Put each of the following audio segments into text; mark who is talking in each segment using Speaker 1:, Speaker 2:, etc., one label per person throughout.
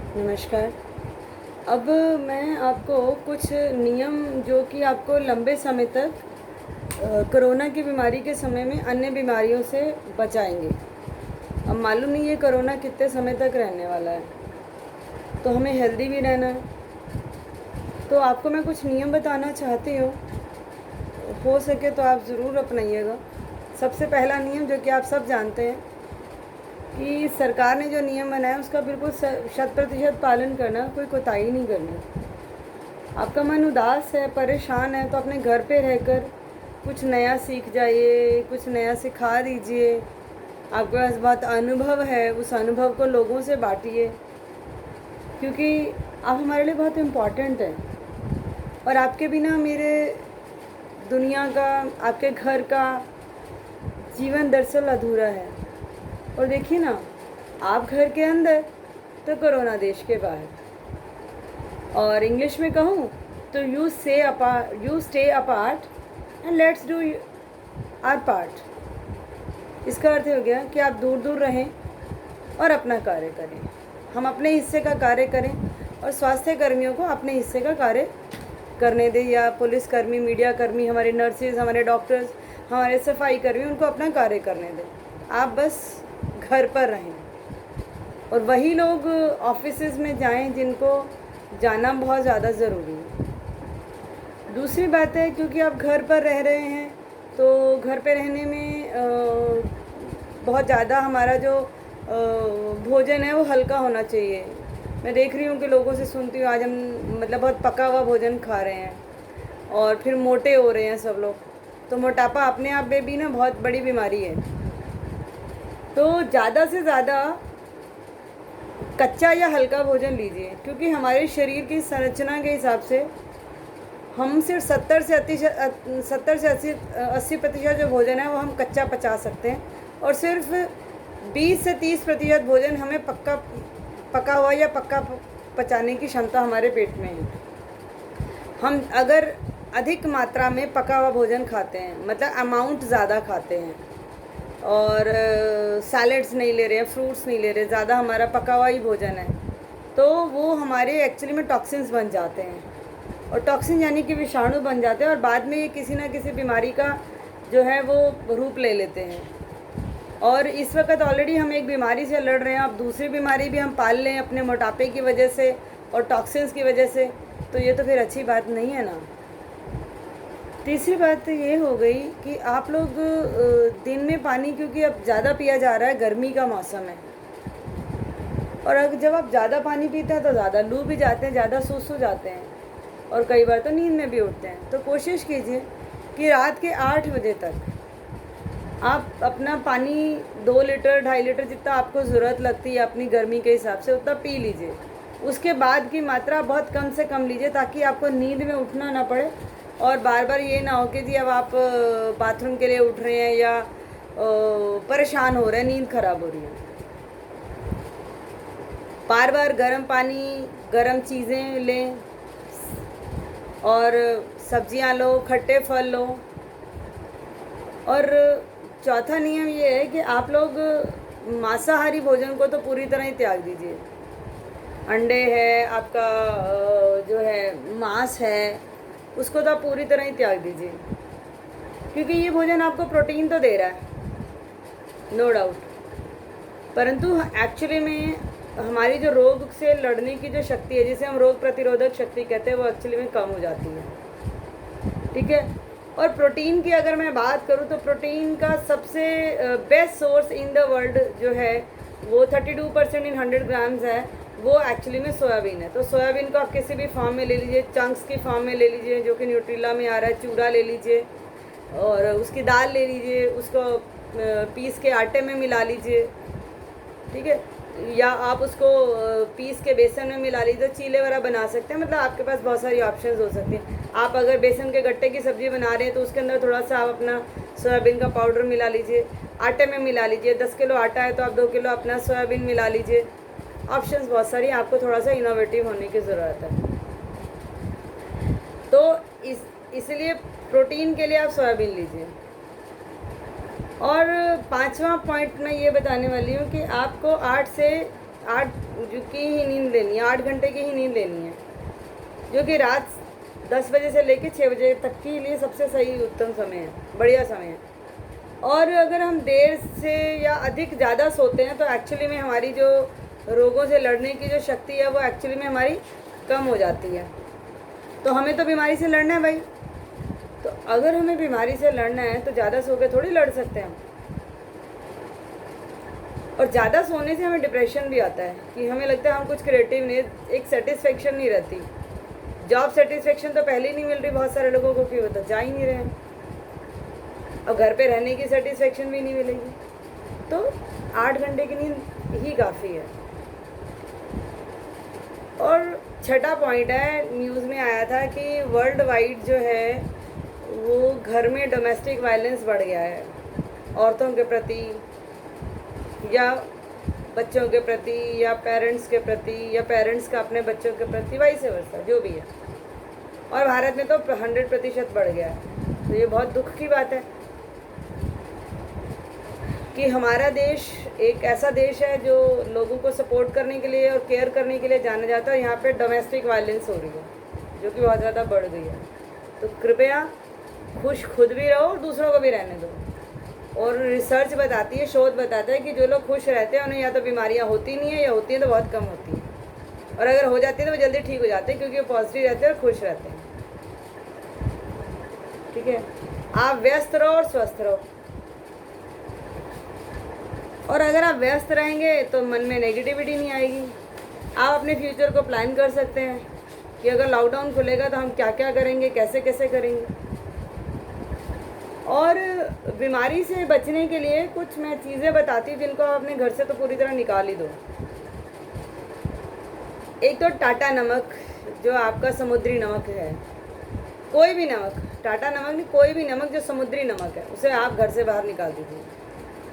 Speaker 1: नमस्कार। अब मैं आपको कुछ नियम जो कि आपको लंबे समय तक कोरोना की बीमारी के समय में अन्य बीमारियों से बचाएंगे। अब मालूम नहीं है कोरोना कितने समय तक रहने वाला है, तो हमें हेल्दी भी रहना है। तो आपको मैं कुछ नियम बताना चाहती हूँ, हो सके तो आप ज़रूर अपनाइएगा। सबसे पहला नियम जो कि आप सब जानते हैं कि सरकार ने जो नियम बनाया उसका बिल्कुल 100% पालन करना, कोई कोताही नहीं करनी। आपका मन उदास है, परेशान है, तो अपने घर पे रहकर कुछ नया सीख जाइए, कुछ नया सिखा दीजिए। आपके पास बहुत अनुभव है, उस अनुभव को लोगों से बांटिए, क्योंकि आप हमारे लिए बहुत इम्पॉर्टेंट हैं। और आपके बिना मेरे दुनिया का, आपके घर का जीवन दरअसल अधूरा है। और देखिए ना, आप घर के अंदर तो कोरोना देश के बाहर। और इंग्लिश में कहूँ तो you stay apart and let's do our part. इसका अर्थ हो गया कि आप दूर दूर रहें और अपना कार्य करें, हम अपने हिस्से का कार्य करें, और स्वास्थ्य कर्मियों को अपने हिस्से का कार्य करने दें, या पुलिसकर्मी, मीडिया कर्मी, हमारे नर्सेज, हमारे डॉक्टर्स, हमारे सफाई कर्मी, उनको अपना कार्य करने दें। आप बस घर पर रहें। और वही लोग ऑफिसेज में जाएं जिनको जाना बहुत ज़्यादा ज़रूरी है। दूसरी बात है, क्योंकि आप घर पर रह रहे हैं तो घर पे रहने में बहुत ज़्यादा हमारा जो भोजन है वो हल्का होना चाहिए। मैं देख रही हूँ कि लोगों से सुनती हूँ, आज हम मतलब बहुत पका हुआ भोजन खा रहे हैं और फिर मोटे हो रहे हैं सब लोग। तो मोटापा अपने आप में भी ना बहुत बड़ी बीमारी है। तो ज़्यादा से ज़्यादा कच्चा या हल्का भोजन लीजिए, क्योंकि हमारे शरीर की संरचना के हिसाब से हम सिर्फ 70 से 80% जो भोजन है वो हम कच्चा पचा सकते हैं, और सिर्फ 20 से 30% भोजन हमें पका हुआ या पक्का पचाने की क्षमता हमारे पेट में है। हम अगर अधिक मात्रा में पका हुआ भोजन खाते हैं, मतलब अमाउंट ज़्यादा खाते हैं, और सैलड्स नहीं ले रहे हैं, फ्रूट्स नहीं ले रहे, ज़्यादा हमारा पका हुआ ही भोजन है, तो वो हमारे एक्चुअली में टॉक्सिन्स बन जाते हैं। और टॉक्सिन यानी कि विषाणु बन जाते हैं, और बाद में ये किसी ना किसी बीमारी का जो है वो रूप ले लेते हैं। और इस वक्त ऑलरेडी हम एक बीमारी से लड़ रहे हैं, अब दूसरी बीमारी भी हम पाल लें अपने मोटापे की वजह से और टॉक्सिन्स की वजह से, तो ये तो फिर अच्छी बात नहीं है ना। तीसरी बात तो ये हो गई कि आप लोग दिन में पानी, क्योंकि अब ज़्यादा पिया जा रहा है, गर्मी का मौसम है, और अगर जब आप ज़्यादा पानी पीते हैं तो ज़्यादा लू भी जाते हैं, ज़्यादा सुस्त हो जाते हैं, और कई बार तो नींद में भी उठते हैं। तो कोशिश कीजिए कि रात के 8 बजे तक आप अपना पानी 2 लीटर 2.5 लीटर जितना आपको ज़रूरत लगती है अपनी गर्मी के हिसाब से उतना पी लीजिए। उसके बाद की मात्रा बहुत कम से कम लीजिए, ताकि आपको नींद में उठना ना पड़े, और बार बार ये ना हो कि जी अब आप बाथरूम के लिए उठ रहे हैं या परेशान हो रहे हैं, नींद खराब हो रही है। बार बार गर्म पानी, गर्म चीज़ें लें, और सब्जियां लो, खट्टे फल लो। और चौथा नियम ये है कि आप लोग मांसाहारी भोजन को तो पूरी तरह ही त्याग दीजिए। अंडे है, आपका जो है मांस है, उसको तो आप पूरी तरह ही त्याग दीजिए, क्योंकि ये भोजन आपको प्रोटीन तो दे रहा है, नो डाउट, परंतु एक्चुअली में हमारी जो रोग से लड़ने की जो शक्ति है, जिसे हम रोग प्रतिरोधक शक्ति कहते हैं, वो एक्चुअली में कम हो जाती है। ठीक है। और प्रोटीन की अगर मैं बात करूँ तो प्रोटीन का सबसे best source in the world जो है वो 32% इन 100 ग्राम्स है, वो एक्चुअली में सोयाबीन है। तो सोयाबीन को आप किसी भी फॉर्म में ले लीजिए, चंक्स की फॉर्म में ले लीजिए, जो कि न्यूट्रिला में आ रहा है, चूरा ले लीजिए, और उसकी दाल ले लीजिए, उसको पीस के आटे में मिला लीजिए। ठीक है। या आप उसको पीस के बेसन में मिला लीजिए, चीले वगैरह बना सकते हैं। मतलब आपके पास बहुत सारी ऑप्शंस हो सकती हैं। आप अगर बेसन के गट्टे की सब्ज़ी बना रहे हैं तो उसके अंदर थोड़ा सा आप अपना सोयाबीन का पाउडर मिला लीजिए, आटे में मिला लीजिए। 10 किलो आटा है तो आप 2 किलो अपना सोयाबीन मिला लीजिए। ऑप्शंस बहुत सारी, आपको थोड़ा सा इनोवेटिव होने की ज़रूरत है। तो इसलिए प्रोटीन के लिए आप सोयाबीन लीजिए। और 5वां पॉइंट मैं ये बताने वाली हूँ कि आपको 8 जो की ही नींद लेनी है, 8 घंटे की ही नींद लेनी है, जो कि रात 10 बजे से लेकर 6 बजे तक के लिए सबसे सही उत्तम समय है, बढ़िया समय है। और अगर हम देर से या अधिक ज़्यादा सोते हैं तो एक्चुअली में हमारी जो रोगों से लड़ने की जो शक्ति है वो एक्चुअली में हमारी कम हो जाती है। तो हमें तो बीमारी से लड़ना है भाई, तो अगर हमें बीमारी से लड़ना है तो ज़्यादा सो के थोड़ी लड़ सकते हैं। और ज़्यादा सोने से हमें डिप्रेशन भी आता है कि हमें लगता है हम कुछ क्रिएटिव नहीं, एक सेटिस्फेक्शन नहीं रहती। जॉब सेटिस्फेक्शन तो पहले ही नहीं मिल रही बहुत सारे लोगों को, कि वो तो जा ही नहीं रहे हैं। अब घर पे रहने की सेटिस्फेक्शन भी नहीं मिलेगी, तो 8 घंटे की नींद ही काफ़ी है। और छठा पॉइंट है, न्यूज़ में आया था कि वर्ल्ड वाइड जो है वो घर में डोमेस्टिक वायलेंस बढ़ गया है, औरतों के प्रति या बच्चों के प्रति या पेरेंट्स के प्रति या पेरेंट्स का अपने बच्चों के प्रति, वाइस वर्सा जो भी है। और भारत में तो 100% बढ़ गया है। तो ये बहुत दुख की बात है कि हमारा देश एक ऐसा देश है जो लोगों को सपोर्ट करने के लिए और केयर करने के लिए जाना जाता है, और यहाँ पे डोमेस्टिक वायलेंस हो रही है जो कि बहुत ज़्यादा बढ़ गई है। तो कृपया खुश खुद भी रहो और दूसरों को भी रहने दो। और रिसर्च बताती है, शोध बताता है कि जो लोग खुश रहते हैं उन्हें या तो बीमारियाँ होती नहीं है, या होती हैं तो बहुत कम होती हैं, और अगर हो जाती है तो वो जल्दी ठीक हो जाते हैं, क्योंकि वो पॉजिटिव रहते हैं और खुश रहते हैं। ठीक है, आप व्यस्त रहो और स्वस्थ रहो। और अगर आप व्यस्त रहेंगे तो मन में नेगेटिविटी नहीं आएगी। आप अपने फ्यूचर को प्लान कर सकते हैं कि अगर लॉकडाउन खुलेगा तो हम क्या क्या करेंगे, कैसे कैसे करेंगे। और बीमारी से बचने के लिए कुछ मैं चीज़ें बताती हूँ जिनको आप अपने घर से तो पूरी तरह निकाल ही दो। एक तो टाटा नमक, जो आपका समुद्री नमक है, कोई भी नमक, टाटा नमक नहीं, कोई भी नमक जो समुद्री नमक है उसे आप घर से बाहर निकाल दीजिए।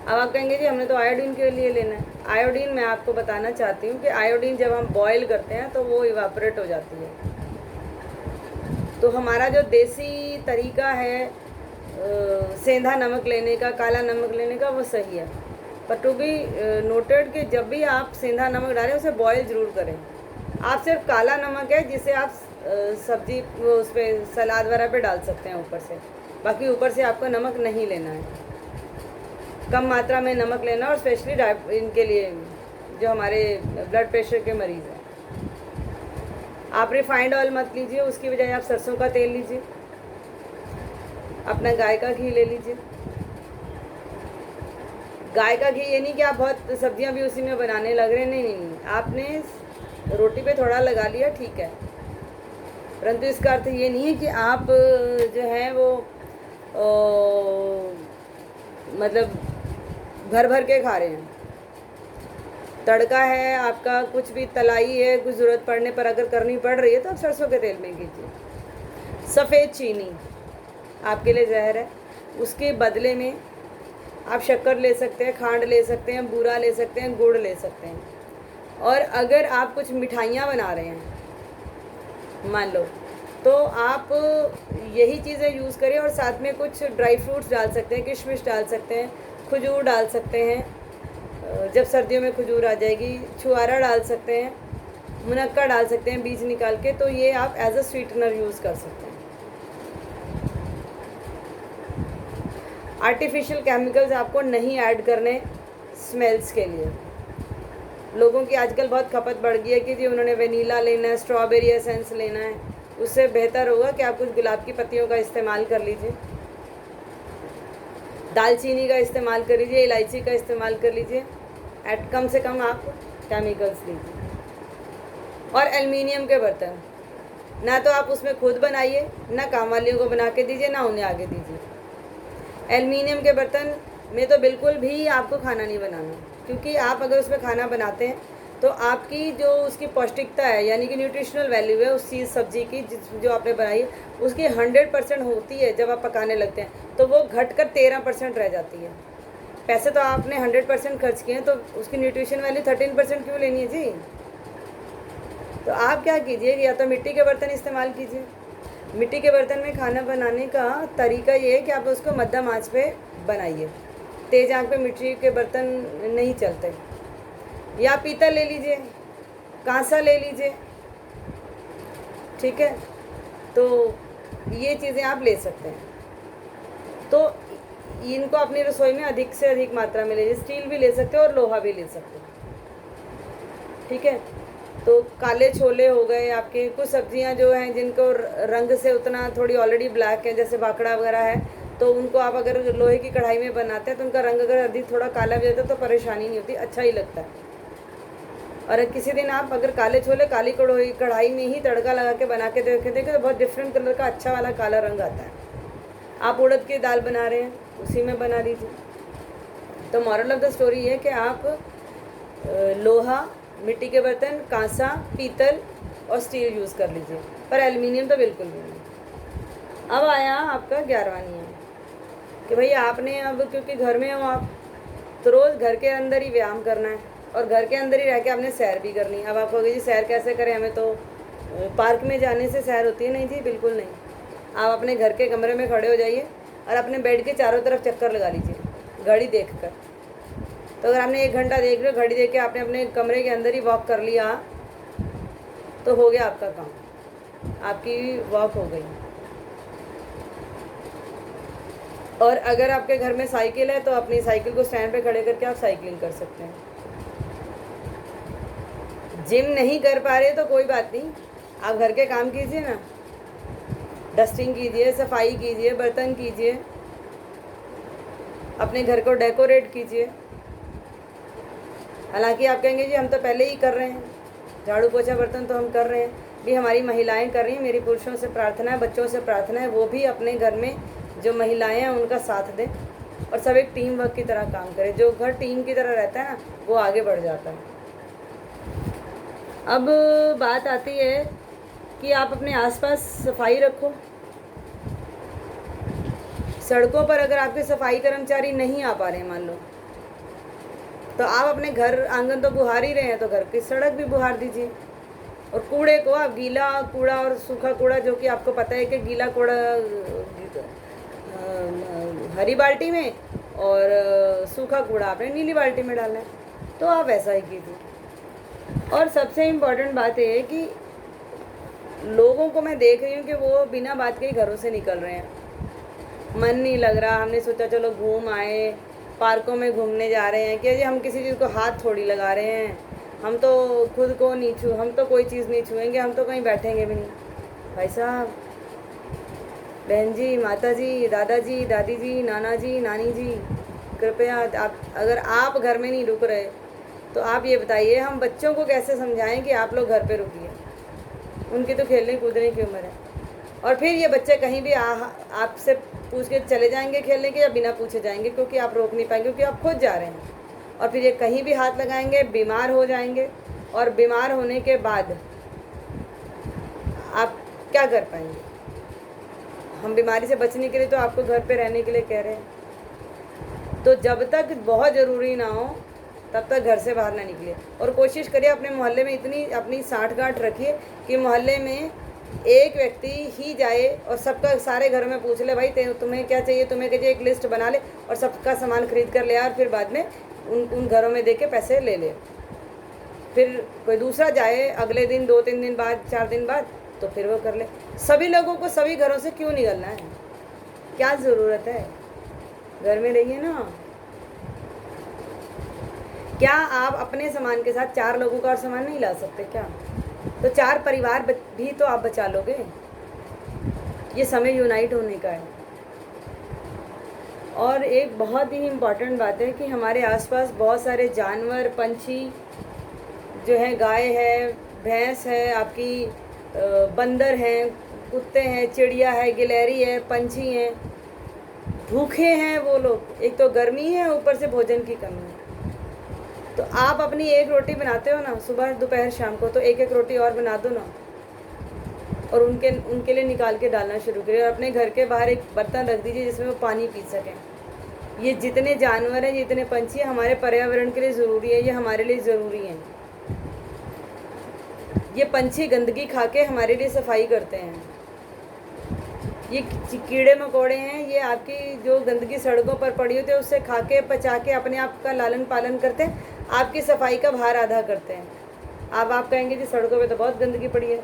Speaker 1: अब आप कहेंगे जी हमने तो आयोडीन के लिए लेना है। आयोडीन मैं आपको बताना चाहती हूँ कि आयोडीन जब हम बॉयल करते हैं तो वो इवापोरेट हो जाती है। तो हमारा जो देसी तरीका है सेंधा नमक लेने का, काला नमक लेने का, वो सही है। पर टू बी नोटेड कि जब भी आप सेंधा नमक डालें उसे बॉयल ज़रूर करें। आप सिर्फ काला नमक है जिसे आप सब्जी उस पर सलाद वगैरह पे डाल सकते हैं ऊपर से, बाकी ऊपर से आपको नमक नहीं लेना है। कम मात्रा में नमक लेना, और स्पेशली इनके लिए जो हमारे ब्लड प्रेशर के मरीज़ हैं। आप रिफाइंड ऑयल मत लीजिए, उसकी बजाय आप सरसों का तेल लीजिए, अपना गाय का घी ले लीजिए। गाय का घी ये नहीं कि आप बहुत सब्जियां भी उसी में बनाने लग रहे हैं, नहीं, आपने रोटी पे थोड़ा लगा लिया, ठीक है, परंतु इसका अर्थ ये नहीं है कि आप जो है वो मतलब भर भर के खा रहे हैं। तड़का है आपका, कुछ भी तलाई है, कुछ ज़रूरत पड़ने पर अगर करनी पड़ रही है तो आप सरसों के तेल में कीजिए। सफ़ेद चीनी आपके लिए जहर है, उसके बदले में आप शक्कर ले सकते हैं, खांड ले सकते हैं, बूरा ले सकते हैं, गुड़ ले सकते हैं। और अगर आप कुछ मिठाइयाँ बना रहे हैं मान लो, तो आप यही चीज़ें यूज़ करें, और साथ में कुछ ड्राई फ्रूट्स डाल सकते हैं, किशमिश डाल सकते हैं, खजूर डाल सकते हैं, जब सर्दियों में खजूर आ जाएगी, छुआरा डाल सकते हैं, मुनक्का डाल सकते हैं बीज निकाल के। तो ये आप एज अ स्वीटनर यूज़ कर सकते हैं। आर्टिफिशियल केमिकल्स आपको नहीं ऐड करने स्मेल्स के लिए। लोगों की आजकल बहुत खपत बढ़ गई है कि जी उन्होंने वनीला लेना है, स्ट्रॉबेरी एसेंस लेना है। उससे बेहतर होगा कि आप कुछ गुलाब की पत्तियों का इस्तेमाल कर लीजिए, दालचीनी का इस्तेमाल कर लीजिए, इलायची का इस्तेमाल कर लीजिए, कम से कम आप केमिकल्स लीजिए। और एल्युमिनियम के बर्तन, ना तो आप उसमें खुद बनाइए, ना काम वालियों को बना के दीजिए, ना उन्हें आगे दीजिए। एल्युमिनियम के बर्तन में तो बिल्कुल भी आपको खाना नहीं बनाना, क्योंकि आप अगर उसमें खाना बनाते हैं तो आपकी जो उसकी पौष्टिकता है, यानी कि न्यूट्रिशनल वैल्यू है उस चीज़ सब्जी की जो आपने बनाई है, उसकी 100% होती है। जब आप पकाने लगते हैं तो वो घटकर 13% रह जाती है। पैसे तो आपने 100% खर्च किए हैं, तो उसकी न्यूट्रिशन वैल्यू 13% क्यों लेनी है जी? तो आप क्या कीजिए, या तो मिट्टी के बर्तन इस्तेमाल कीजिए। मिट्टी के बर्तन में खाना बनाने का तरीका ये है कि आप उसको मध्यम आंच पे बनाइए, तेज़ आंच पे मिट्टी के बर्तन नहीं चलते। या पीतल ले लीजिए, कांसा ले लीजिए, ठीक है। तो ये चीज़ें आप ले सकते हैं। तो इनको अपनी रसोई में अधिक से अधिक मात्रा में लीजिए। स्टील भी ले सकते हो और लोहा भी ले सकते हो, ठीक है। तो काले छोले हो गए आपके, कुछ सब्जियां जो हैं जिनको रंग से उतना थोड़ी ऑलरेडी ब्लैक है, जैसे बाकड़ा वगैरह है, तो उनको आप अगर लोहे की कढ़ाई में बनाते हैं तो उनका रंग अगर अधिक थोड़ा काला भी होता है तो परेशानी नहीं होती, अच्छा ही लगता है। और किसी दिन आप अगर काले छोले काली कढ़ाई में ही तड़का लगा के बना के देखे तो बहुत डिफरेंट कलर का अच्छा वाला काला रंग आता है। आप उड़द की दाल बना रहे हैं, उसी में बना लीजिए। तो मॉरल ऑफ द स्टोरी है कि आप लोहा, मिट्टी के बर्तन, कांसा, पीतल और स्टील यूज़ कर लीजिए, पर एल्युमिनियम तो बिल्कुल भी नहीं। अब आया आपका 11वां नियम कि भाई आपने अब क्योंकि घर में हो आप, तो रोज़ घर के अंदर ही व्यायाम करना है और घर के अंदर ही रह के आपने सैर भी करनी है। अब आप कहोगे जी सैर कैसे करें, हमें तो पार्क में जाने से सैर होती है। नहीं जी, बिल्कुल नहीं। आप अपने घर के कमरे में खड़े हो जाइए और अपने बेड के चारों तरफ चक्कर लगा लीजिए घड़ी देख कर। तो अगर आपने 1 घंटा देख लिया, घड़ी देख के आपने अपने कमरे के अंदर ही वॉक कर लिया तो हो गया आपका काम, आपकी वॉक हो गई। और अगर आपके घर में साइकिल है तो अपनी साइकिल को स्टैंड पे खड़े करके आप साइकिलिंग कर सकते हैं। जिम नहीं कर पा रहे तो कोई बात नहीं, आप घर के काम कीजिए ना, डस्टिंग कीजिए, सफाई कीजिए, बर्तन कीजिए, अपने घर को डेकोरेट कीजिए। हालांकि आप कहेंगे जी हम तो पहले ही कर रहे हैं, झाड़ू पोछा बर्तन तो हम कर रहे हैं, भी हमारी महिलाएं कर रही हैं, मेरी पुरुषों से प्रार्थना है, बच्चों से प्रार्थना है, वो भी अपने घर में जो महिलाएं हैं उनका साथ दें और सब एक टीम वर्क की तरह काम करें। जो घर टीम की तरह रहता है ना, वो आगे बढ़ जाता है। अब बात आती है कि आप अपने आसपास सफाई रखो। सड़कों पर अगर आपके सफाई कर्मचारी नहीं आ पा रहे हैं मान लो, तो आप अपने घर आंगन तो बुहार ही रहे हैं, तो घर की सड़क भी बुहार दीजिए। और कूड़े को आप गीला कूड़ा और सूखा कूड़ा, जो कि आपको पता है कि गीला कूड़ा हरी बाल्टी में और सूखा कूड़ा आपने नीली बाल्टी में डालना है, तो आप ऐसा ही कीजिए। और सबसे इम्पोर्टेंट बात ये है कि लोगों को मैं देख रही हूँ कि वो बिना बात के ही घरों से निकल रहे हैं, मन नहीं लग रहा, हमने सोचा चलो घूम आए, पार्कों में घूमने जा रहे हैं, क्या जी हम किसी चीज़ को हाथ थोड़ी लगा रहे हैं, हम तो खुद को नहीं हम तो कोई चीज़ नहीं छुएंगे, हम तो कहीं बैठेंगे भी नहीं। भाई साहब, बहन जी, माता जी, दादाजी, दादी जी, नाना जी, नानी जी, कृपया आप अगर आप घर में नहीं रुक रहे तो आप ये बताइए हम बच्चों को कैसे समझाएं कि आप लोग घर पे रुकिए। उनकी तो खेलने कूदने की उम्र है। और फिर ये बच्चे कहीं भी आपसे पूछ के चले जाएंगे खेलने के, या बिना पूछे जाएंगे, क्योंकि आप रोक नहीं पाएंगे, क्योंकि आप खुद जा रहे हैं। और फिर ये कहीं भी हाथ लगाएंगे बीमार हो जाएंगे, और बीमार होने के बाद आप क्या कर पाएंगे। हम बीमारी से बचने के लिए तो आपको घर पे रहने के लिए कह रहे हैं। तो जब तक बहुत ज़रूरी ना हो तब तक घर से बाहर ना निकलिए। और कोशिश करिए अपने मोहल्ले में इतनी अपनी साँठ-गाँठ रखिए कि मोहल्ले में एक व्यक्ति ही जाए और सबका सारे घरों में पूछ ले, भाई तुम्हें क्या चाहिए, तुम्हें क्या चाहिए, एक लिस्ट बना ले और सबका सामान खरीद कर ले, और फिर बाद में उन घरों में दे के पैसे ले ले। फिर कोई दूसरा जाए अगले दिन, 2-3 दिन बाद, 4 दिन बाद, तो फिर वो कर ले। सभी लोगों को सभी घरों से क्यों निकलना है, क्या ज़रूरत है, घर में रहिए ना। क्या आप अपने सामान के साथ 4 लोगों का और सामान नहीं ला सकते क्या? तो 4 परिवार भी तो आप बचा लोगे। ये समय यूनाइट होने का है। और एक बहुत ही इम्पॉर्टेंट बात है कि हमारे आसपास बहुत सारे जानवर, पंछी जो हैं, गाय है, भैंस है आपकी, बंदर हैं, कुत्ते हैं, चिड़िया है, गिलहरी है, पंछी हैं, भूखे हैं वो लोग। एक तो गर्मी है, ऊपर से भोजन की कमी है। तो आप अपनी एक रोटी बनाते हो ना सुबह, दोपहर, शाम को, तो एक एक रोटी और बना दो ना, और उनके लिए निकाल के डालना शुरू करिए। और अपने घर के बाहर एक बर्तन रख दीजिए जिसमें वो पानी पी सकें। ये जितने जानवर हैं, जितने पंछी हैं, हमारे पर्यावरण के लिए ज़रूरी है, ये हमारे लिए ज़रूरी हैं। ये पंछी गंदगी खा के हमारे लिए सफाई करते हैं। ये कीड़े मकोड़े हैं, ये आपकी जो गंदगी सड़कों पर पड़ी होती है उससे खा के, पचा के अपने आप का लालन पालन करते हैं, आपकी सफाई का भार आधा करते हैं। अब आप कहेंगे जी सड़कों पे तो बहुत गंदगी पड़ी है,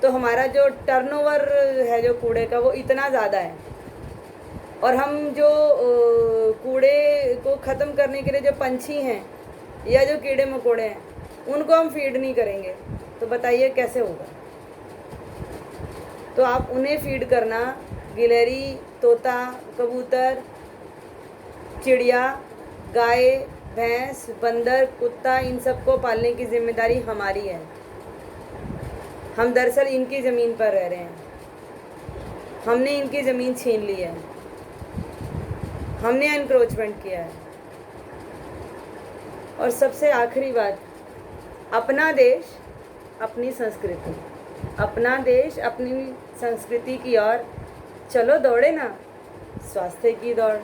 Speaker 1: तो हमारा जो टर्नओवर है जो कूड़े का वो इतना ज़्यादा है, और हम जो कूड़े को ख़त्म करने के लिए जो पंछी हैं या जो कीड़े मकोड़े हैं उनको हम फीड नहीं करेंगे, तो बताइए कैसे होगा। तो आप उन्हें फीड करना, गिलहरी, तोता, कबूतर, चिड़िया, गाय, भैंस, बंदर, कुत्ता, इन सबको पालने की जिम्मेदारी हमारी है। हम दरअसल इनकी ज़मीन पर रह रहे हैं, हमने इनकी ज़मीन छीन ली है, हमने एनक्रोचमेंट किया है। और सबसे आखिरी बात, अपना देश अपनी संस्कृति, अपना देश अपनी संस्कृति की ओर चलो दौड़े ना, स्वास्थ्य की दौड़।